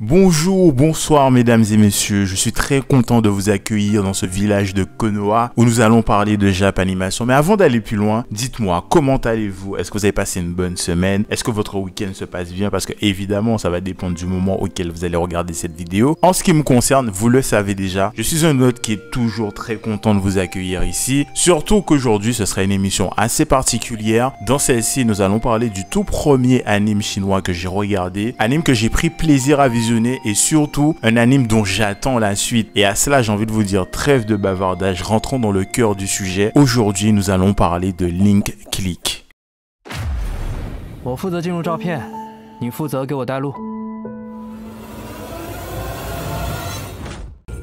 Bonjour, bonsoir mesdames et messieurs, je suis très content de vous accueillir dans ce village de Konoha où nous allons parler de Japanimation. Mais avant d'aller plus loin, dites-moi, comment allez-vous? Est-ce que vous avez passé une bonne semaine? Est-ce que votre week-end se passe bien? Parce que évidemment, ça va dépendre du moment auquel vous allez regarder cette vidéo. En ce qui me concerne, vous le savez déjà, je suis un hôte qui est toujours très content de vous accueillir ici. Surtout qu'aujourd'hui, ce sera une émission assez particulière. Dans celle-ci, nous allons parler du tout premier anime chinois que j'ai regardé, anime que j'ai pris plaisir à visionner et surtout un anime dont j'attends la suite. Et à cela, j'ai envie de vous dire trêve de bavardage, rentrons dans le cœur du sujet. Aujourd'hui, nous allons parler de Link Click.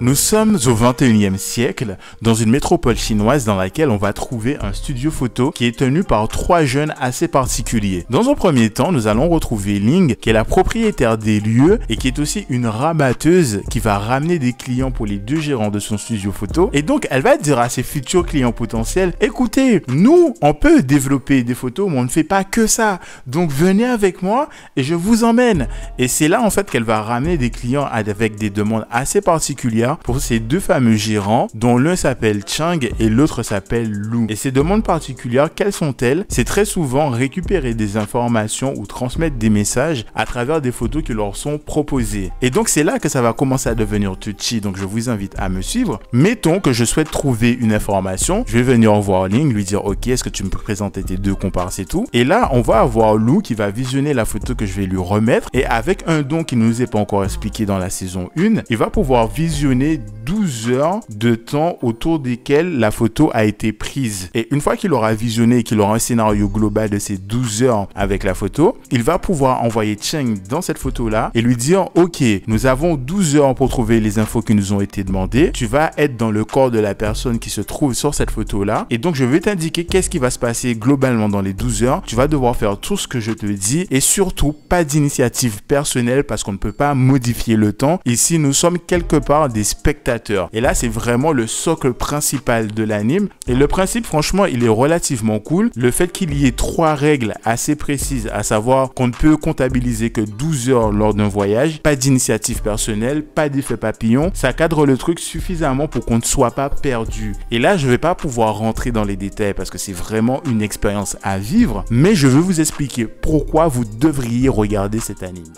Nous sommes au 21e siècle, dans une métropole chinoise dans laquelle on va trouver un studio photo qui est tenu par trois jeunes assez particuliers. Dans un premier temps, nous allons retrouver Ling, qui est la propriétaire des lieux et qui est aussi une rabatteuse qui va ramener des clients pour les deux gérants de son studio photo. Et donc, elle va dire à ses futurs clients potentiels, écoutez, nous, on peut développer des photos, mais on ne fait pas que ça. Donc, venez avec moi et je vous emmène. Et c'est là, en fait, qu'elle va ramener des clients avec des demandes assez particulières pour ces deux fameux gérants dont l'un s'appelle Chang et l'autre s'appelle Lu. Et ces demandes particulières, quelles sont-elles? C'est très souvent récupérer des informations ou transmettre des messages à travers des photos qui leur sont proposées. Et donc c'est là que ça va commencer à devenir touchy, donc je vous invite à me suivre. Mettons que je souhaite trouver une information, je vais venir voir Ling, lui dire ok, est-ce que tu me peux présenter tes deux comparses et tout. Et là on va avoir Lu qui va visionner la photo que je vais lui remettre et avec un don qui ne nous est pas encore expliqué dans la saison 1, il va pouvoir visionner 12 heures de temps autour desquelles la photo a été prise. Et une fois qu'il aura visionné et qu'il aura un scénario global de ces 12 heures avec la photo, il va pouvoir envoyer Cheng dans cette photo-là et lui dire ok, nous avons 12 heures pour trouver les infos qui nous ont été demandées. Tu vas être dans le corps de la personne qui se trouve sur cette photo-là. Et donc, je vais t'indiquer qu'est-ce qui va se passer globalement dans les 12 heures. Tu vas devoir faire tout ce que je te dis et surtout, pas d'initiative personnelle parce qu'on ne peut pas modifier le temps. Ici, nous sommes quelque part des spectateurs. Et là, c'est vraiment le socle principal de l'anime. Et le principe, franchement, il est relativement cool. Le fait qu'il y ait trois règles assez précises, à savoir qu'on ne peut comptabiliser que 12 heures lors d'un voyage, pas d'initiative personnelle, pas d'effet papillon, ça cadre le truc suffisamment pour qu'on ne soit pas perdu. Et là, je vais pas pouvoir rentrer dans les détails parce que c'est vraiment une expérience à vivre, mais je veux vous expliquer pourquoi vous devriez regarder cet anime.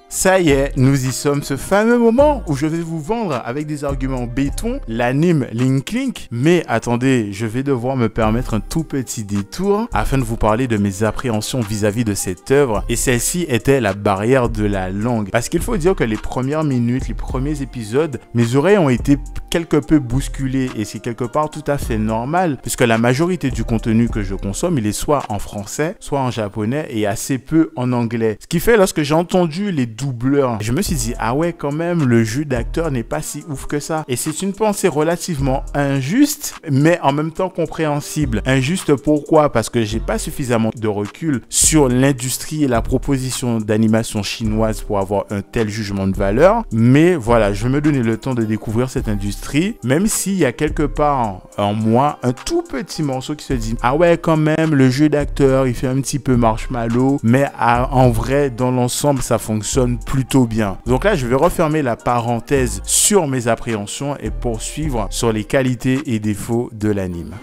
Ça y est, nous y sommes, ce fameux moment où je vais vous vendre avec des arguments béton l'anime Link Click. Mais attendez, je vais devoir me permettre un tout petit détour afin de vous parler de mes appréhensions vis-à-vis de cette œuvre. Et celle-ci était la barrière de la langue. Parce qu'il faut dire que les premières minutes, les premiers épisodes, mes oreilles ont été quelque peu bousculées et c'est quelque part tout à fait normal puisque la majorité du contenu que je consomme, il est soit en français, soit en japonais et assez peu en anglais. Ce qui fait lorsque j'ai entendu les doubleur, je me suis dit ah ouais, quand même le jeu d'acteur n'est pas si ouf que ça. Et c'est une pensée relativement injuste mais en même temps compréhensible. Injuste pourquoi? Parce que j'ai pas suffisamment de recul sur l'industrie et la proposition d'animation chinoise pour avoir un tel jugement de valeur. Mais voilà, je vais me donner le temps de découvrir cette industrie, même s'il y a quelque part en moi un tout petit morceau qui se dit ah ouais, quand même le jeu d'acteur il fait un petit peu marshmallow, mais en vrai dans l'ensemble ça fonctionne plutôt bien. Donc là, je vais refermer la parenthèse sur mes appréhensions et poursuivre sur les qualités et défauts de l'anime.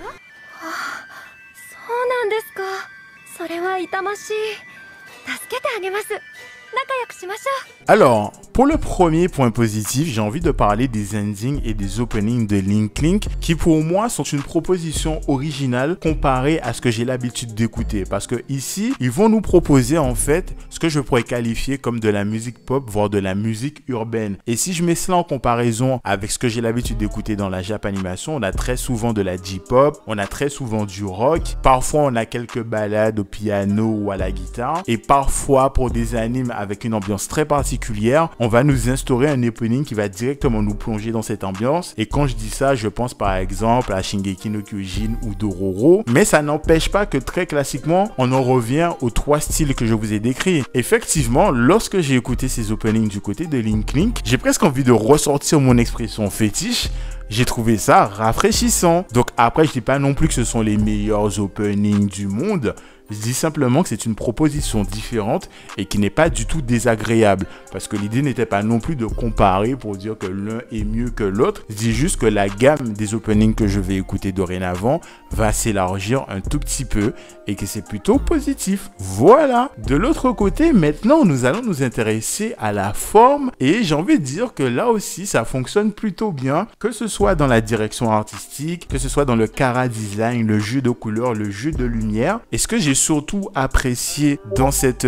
Alors, pour le premier point positif, j'ai envie de parler des endings et des openings de Link Click qui pour moi sont une proposition originale comparée à ce que j'ai l'habitude d'écouter parce que ici, ils vont nous proposer en fait ce que je pourrais qualifier comme de la musique pop, voire de la musique urbaine. Et si je mets cela en comparaison avec ce que j'ai l'habitude d'écouter dans la Japanimation, on a très souvent de la J-pop, on a très souvent du rock, parfois on a quelques ballades au piano ou à la guitare et parfois pour des animes avec une ambiance très particulière, on va nous instaurer un opening qui va directement nous plonger dans cette ambiance. Et quand je dis ça, je pense par exemple à Shingeki no Kyojin ou Dororo. Mais ça n'empêche pas que très classiquement, on en revient aux trois styles que je vous ai décrits. Effectivement, lorsque j'ai écouté ces openings du côté de Link Click, j'ai presque envie de ressortir mon expression fétiche. J'ai trouvé ça rafraîchissant. Donc après, je dis pas non plus que ce sont les meilleurs openings du monde, Je dis simplement que c'est une proposition différente et qui n'est pas du tout désagréable. Parce que l'idée n'était pas non plus de comparer pour dire que l'un est mieux que l'autre. Je dis juste que la gamme des openings que je vais écouter dorénavant va s'élargir un tout petit peu et que c'est plutôt positif. Voilà. De l'autre côté, maintenant, nous allons nous intéresser à la forme et j'ai envie de dire que là aussi, ça fonctionne plutôt bien, que ce soit dans la direction artistique, que ce soit dans le chara design, le jeu de couleurs, le jeu de lumière. Et ce que j'ai surtout apprécié dans cette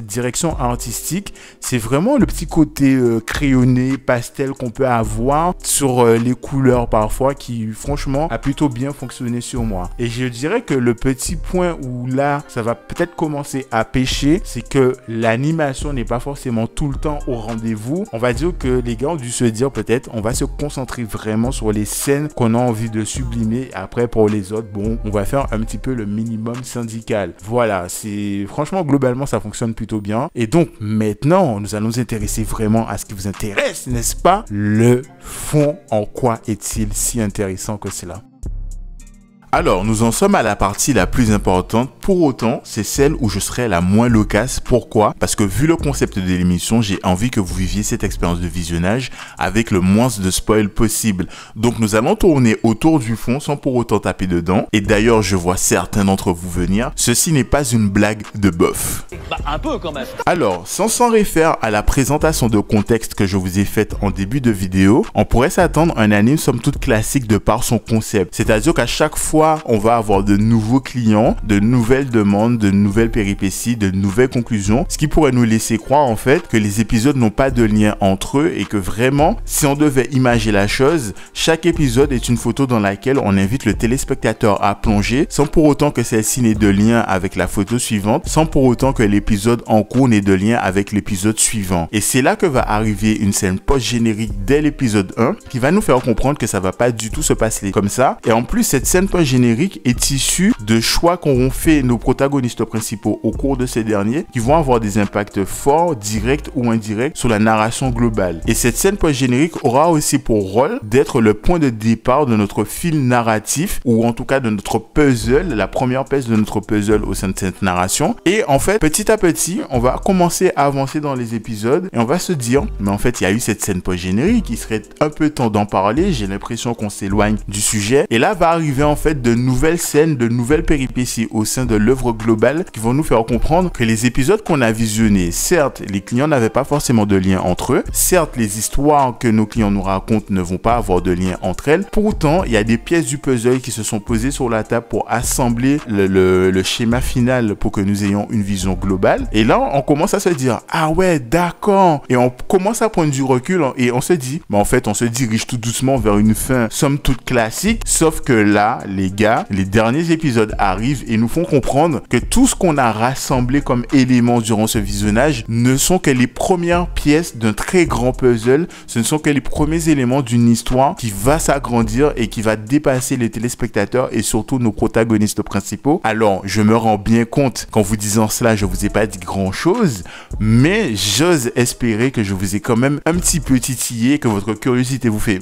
direction artistique, c'est vraiment le petit côté crayonné, pastel qu'on peut avoir sur les couleurs parfois qui franchement a plutôt bien fonctionné sur moi. Et je dirais que le petit point où là, ça va peut-être commencer à pêcher, c'est que l'animation n'est pas forcément tout le temps au rendez-vous. On va dire que les gars ont dû se dire peut-être on va se concentrer vraiment sur les scènes qu'on a envie de sublimer. Après pour les autres, bon, on va faire un petit peu le minimum syndical. Voilà, c'est franchement globalement ça fonctionne plutôt bien. Et donc maintenant, nous allons nous intéresser vraiment à ce qui vous intéresse, n'est-ce pas? Le fond, en quoi est-il si intéressant que cela? Alors, nous en sommes à la partie la plus importante. Pour autant, c'est celle où je serai la moins loquace. Pourquoi? Parce que vu le concept de l'émission, j'ai envie que vous viviez cette expérience de visionnage avec le moins de spoil possible. Donc, nous allons tourner autour du fond sans pour autant taper dedans. Et d'ailleurs, je vois certains d'entre vous venir. Ceci n'est pas une blague de bof. Bah, un peu quand même. Alors, sans s'en référer à la présentation de contexte que je vous ai faite en début de vidéo, on pourrait s'attendre à un anime somme toute classique de par son concept. C'est-à-dire qu'à chaque fois, on va avoir de nouveaux clients, de nouvelles demandes, de nouvelles péripéties, de nouvelles conclusions, ce qui pourrait nous laisser croire en fait que les épisodes n'ont pas de lien entre eux et que vraiment, si on devait imager la chose, chaque épisode est une photo dans laquelle on invite le téléspectateur à plonger sans pour autant que celle-ci n'ait de lien avec la photo suivante, sans pour autant que l'épisode en cours n'ait de lien avec l'épisode suivant. Et c'est là que va arriver une scène post-générique dès l'épisode 1 qui va nous faire comprendre que ça va pas du tout se passer comme ça. Et en plus, cette scène post-générique est issue de choix qu'auront fait nos protagonistes principaux au cours de ces derniers qui vont avoir des impacts forts, directs ou indirects sur la narration globale. Et cette scène post-générique aura aussi pour rôle d'être le point de départ de notre fil narratif ou en tout cas de notre puzzle, la première pièce de notre puzzle au sein de cette narration. Et en fait, petit à petit, on va commencer à avancer dans les épisodes et on va se dire, mais en fait, il y a eu cette scène post-générique, il serait un peu temps d'en parler, j'ai l'impression qu'on s'éloigne du sujet. Et là va arriver en fait de nouvelles scènes, de nouvelles péripéties au sein de l'œuvre globale qui vont nous faire comprendre que les épisodes qu'on a visionnés, certes, les clients n'avaient pas forcément de lien entre eux, certes, les histoires que nos clients nous racontent ne vont pas avoir de lien entre elles, pourtant, il y a des pièces du puzzle qui se sont posées sur la table pour assembler le schéma final pour que nous ayons une vision globale. Et là, on commence à se dire, ah ouais, d'accord, et on commence à prendre du recul et on se dit, mais en fait, on se dirige tout doucement vers une fin somme toute classique, sauf que là, les gars, les derniers épisodes arrivent et nous font comprendre que tout ce qu'on a rassemblé comme éléments durant ce visionnage ne sont que les premières pièces d'un très grand puzzle, ce ne sont que les premiers éléments d'une histoire qui va s'agrandir et qui va dépasser les téléspectateurs et surtout nos protagonistes principaux. Alors, je me rends bien compte qu'en vous disant cela, je vous ai pas dit grand chose, mais j'ose espérer que je vous ai quand même un petit peu titillé, que votre curiosité vous fait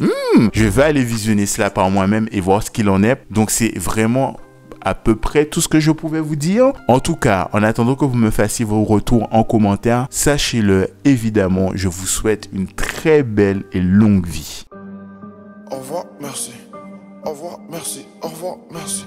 je vais aller visionner cela par moi-même et voir ce qu'il en est. Donc c'est vraiment à peu près tout ce que je pouvais vous dire. En tout cas, en attendant que vous me fassiez vos retours en commentaire, sachez-le, évidemment, je vous souhaite une très belle et longue vie. Au revoir, merci. Au revoir, merci. Au revoir, merci.